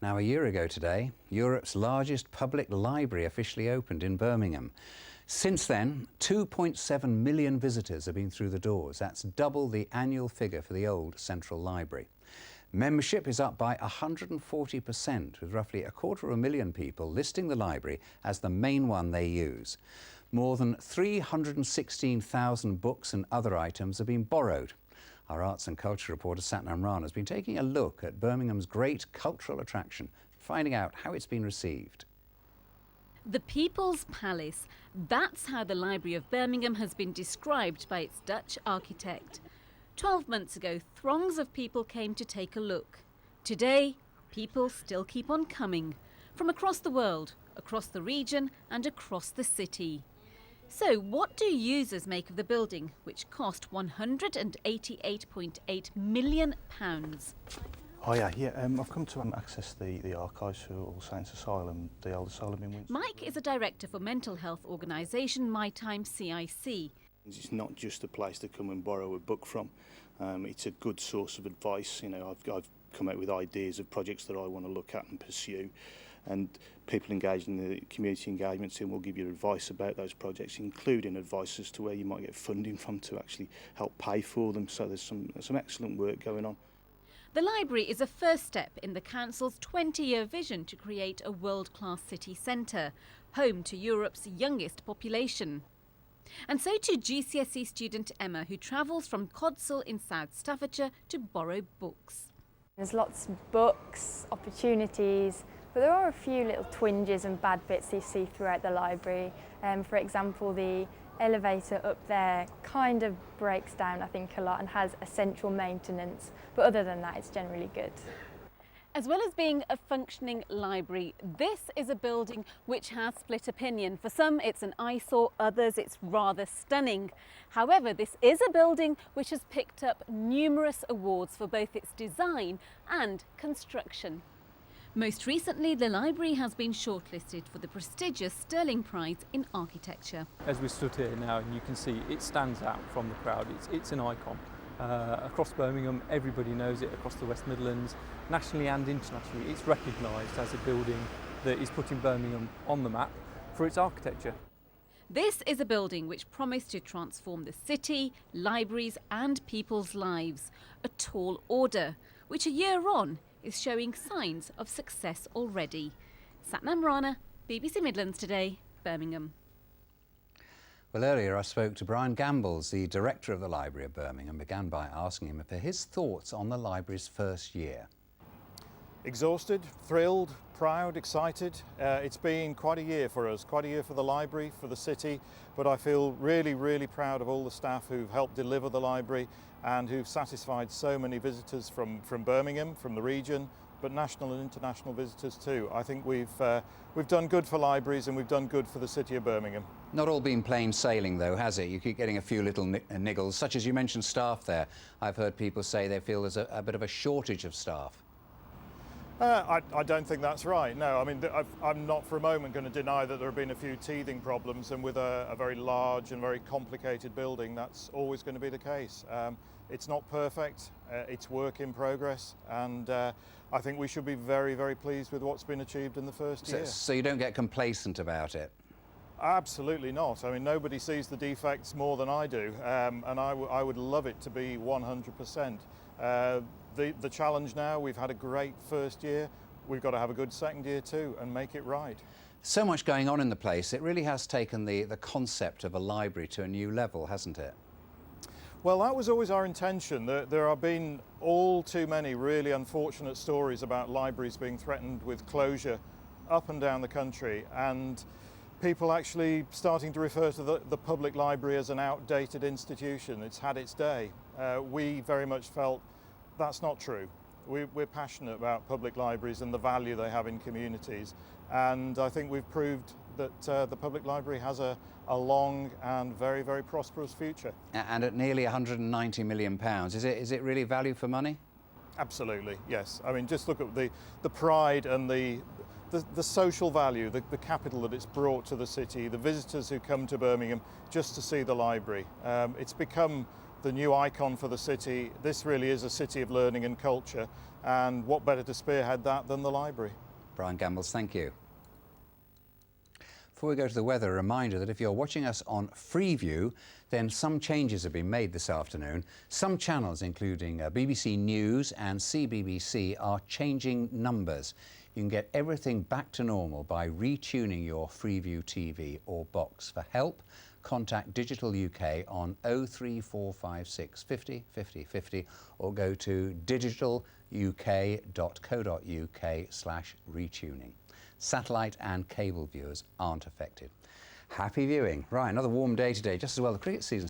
Now, a year ago today, Europe's largest public library officially opened in Birmingham. Since then, 2.7 million visitors have been through the doors. That's double the annual figure for the old Central Library. Membership is up by 140%, with roughly 250,000 people listing the library as the main one they use. More than 316,000 books and other items have been borrowed. Our arts and culture reporter Satnam Rana has been taking a look at Birmingham's great cultural attraction, finding out how it's been received. The People's Palace, that's how the Library of Birmingham has been described by its Dutch architect. 12 months ago, throngs of people came to take a look. Today, people still keep on coming, from across the world, across the region and across the city. So what do users make of the building, which cost £188.8 million? I've come to access the archives for All Saints Asylum, the old asylum in Winchester. Mike is a director for mental health organisation My Time CIC. It's not just a place to come and borrow a book from. It's a good source of advice. You know, I've come out with ideas of projects that I want to look at and pursue, and people engaged in the community engagement team will give you advice about those projects, including advice as to where you might get funding from to actually help pay for them. So there's some excellent work going on. The library is a first step in the council's 20-year vision to create a world-class city centre, home to Europe's youngest population. And so to GCSE student Emma, who travels from Codsall in South Staffordshire to borrow books. There's lots of books, opportunities, but there are a few little twinges and bad bits you see throughout the library. For example, the elevator up there kind of breaks down, I think, a lot and has essential maintenance, but other than that, it's generally good. As well as being a functioning library, this is a building which has split opinion. For some, it's an eyesore, others, it's rather stunning. However, this is a building which has picked up numerous awards for both its design and construction. Most recently, the library has been shortlisted for the prestigious Sterling Prize in Architecture. As we stood here now, and you can see it stands out from the crowd, it's an icon. Across Birmingham, everybody knows it, across the West Midlands, nationally and internationally. It's recognised as a building that is putting Birmingham on the map for its architecture. This is a building which promised to transform the city, libraries and people's lives. A tall order, which a year on is showing signs of success already. Satnam Rana, BBC Midlands Today, Birmingham. Well, earlier I spoke to Brian Gambles, the director of the Library of Birmingham, began by asking him for his thoughts on the library's first year. Exhausted, thrilled, proud, excited. It's been quite a year for us, quite a year for the library, for the city, but I feel really, really proud of all the staff who've helped deliver the library and who've satisfied so many visitors from Birmingham, from the region, but national and international visitors too. I think we've done good for libraries and we've done good for the city of Birmingham. Not all been plain sailing though, has it? You keep getting a few little niggles, such as you mentioned staff there. I've heard people say they feel there's a bit of a shortage of staff. I don't think that's right. No, I mean, I'm not for a moment going to deny that there have been a few teething problems, and with a very large and very complicated building, that's always going to be the case. It's not perfect, it's work in progress, and I think we should be very, very pleased with what's been achieved in the first year. So you don't get complacent about it? Absolutely not. I mean, nobody sees the defects more than I do, and I would love it to be 100%. The challenge now, we've had a great first year, we've got to have a good second year too and make it right. So much going on in the place, it really has taken the concept of a library to a new level, hasn't it? Well, that was always our intention. There have been all too many really unfortunate stories about libraries being threatened with closure up and down the country, and people actually starting to refer to the public library as an outdated institution. It's had its day. We very much felt that's not true. We're passionate about public libraries and the value they have in communities, and I think we've proved that the public library has a long and very, very prosperous future. And at nearly £190 million, is it really value for money? Absolutely, yes. I mean, just look at the pride and the social value, the capital that it's brought to the city, the visitors who come to Birmingham just to see the library. It's become the new icon for the city. This really is a city of learning and culture, and what better to spearhead that than the library? Brian Gambles, thank you. Before we go to the weather, a reminder that if you're watching us on Freeview, then some changes have been made this afternoon. Some channels, including BBC News and CBBC, are changing numbers. You can get everything back to normal by retuning your Freeview TV or box. For help, contact Digital UK on 03456 50 50 50 or go to digitaluk.co.uk/retuning. Satellite and cable viewers aren't affected. Happy viewing. Right, another warm day today, just as well the cricket season